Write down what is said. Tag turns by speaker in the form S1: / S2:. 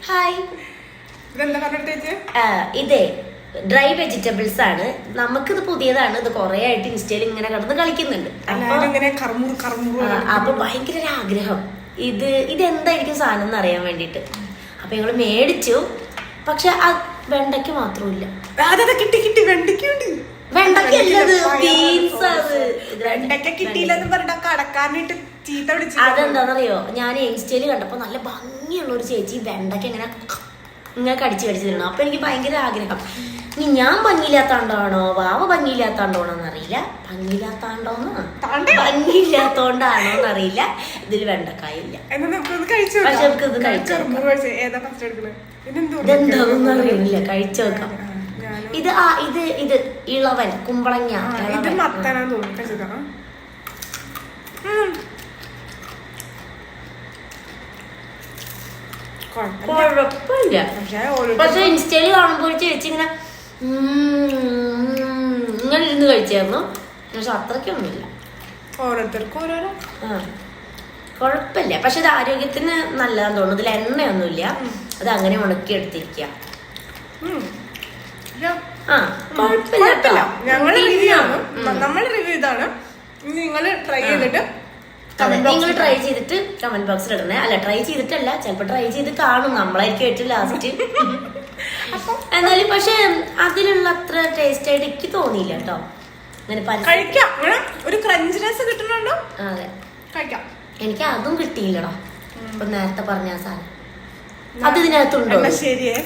S1: Hi. ഇതേ dry vegetables ആണ്. നമുക്കിത് പുതിയതാണ്. ഇത് കൊറേ ആയിട്ട് ഇൻസ്റ്റയിൽ ഇങ്ങനെ കിടന്ന് കളിക്കുന്നുണ്ട്. അപ്പൊ ഭയങ്കര ഒരു ആഗ്രഹം ഇതെന്തായിരിക്കും സാധനം എന്ന് അറിയാൻ വേണ്ടിട്ട്. അപ്പൊ ഞങ്ങള് മേടിച്ചു. പക്ഷെ വെണ്ടയ്ക്ക് മാത്രമില്ല. അതെന്താന്നറിയോ, ഞാൻ ഇൻസ്റ്റയില് കണ്ടപ്പോ നല്ല ഭംഗിയുള്ള ഒരു ചേച്ചി വെണ്ടയ്ക്ക് ഇങ്ങനെ കടിച്ചു തരണം. അപ്പൊ എനിക്ക് ഭയങ്കര ആഗ്രഹം. ഇനി ഞാൻ ഭംഗിയില്ലാത്താണ്ടോണോ വാവ ഭംഗിയില്ലാത്താണ്ടോണോന്നറിയില്ല. ഭംഗിയില്ലാത്തോണ്ടാണോന്നറിയില്ല. ഇതിൽ വെണ്ടക്കായ ഇല്ല. പക്ഷെ നമുക്ക് ഇത് ഇതെന്താണെന്ന് അറിയില്ല. കഴിച്ചു നോക്കാം. ഇത് ഇത് ഇളവൻ കുമ്പളങ്ങ. കുഴപ്പമില്ല. പക്ഷെ ഇൻസ്റ്റയില് കാണുമ്പോ ഒരു ചേച്ചി ഇങ്ങനെ ഇരുന്ന് കഴിച്ചായിരുന്നു. പക്ഷെ അത്രയ്ക്കൊന്നുമില്ല.
S2: ഓരോരുത്തർക്കും ഓരോരോ
S1: കുഴപ്പമില്ല. പക്ഷെ ഇത് ആരോഗ്യത്തിന് നല്ലതാന്ന് തോന്നുന്നു. ഇതിൽ എണ്ണയൊന്നുമില്ല. അത് അങ്ങനെ ഉണക്കി എടുത്തിരിക്കുക.
S2: നമ്മളെ റിവ്യൂ ഇതാണ്. നിങ്ങൾ ട്രൈ ചെയ്തിട്ട്
S1: കമന്റ് ബോക്സിൽ ഇടണേ. അല്ല, ട്രൈ ചെയ്തിട്ടല്ല, ചിലപ്പോ ട്രൈ ചെയ്ത് കാണും. നമ്മളായിരിക്കും ഏറ്റവും ലാസ്റ്റ്. എന്നാലും പക്ഷെ അതിലുള്ള അത്ര ടേസ്റ്റ് ആയിട്ട് എനിക്ക് തോന്നിയില്ല കേട്ടോ.
S2: കഴിക്കാം, ഒരു ക്രഞ്ചിനെസ് കിട്ടുന്നുണ്ടോ?
S1: അതെ,
S2: കഴിക്കാം.
S1: എനിക്ക് അതും കിട്ടിയില്ലടാ. ഇപ്പൊ നേരത്തെ പറഞ്ഞ സാധനം അത് ഇതിനകത്തുണ്ടോ?
S2: ശരിയേ.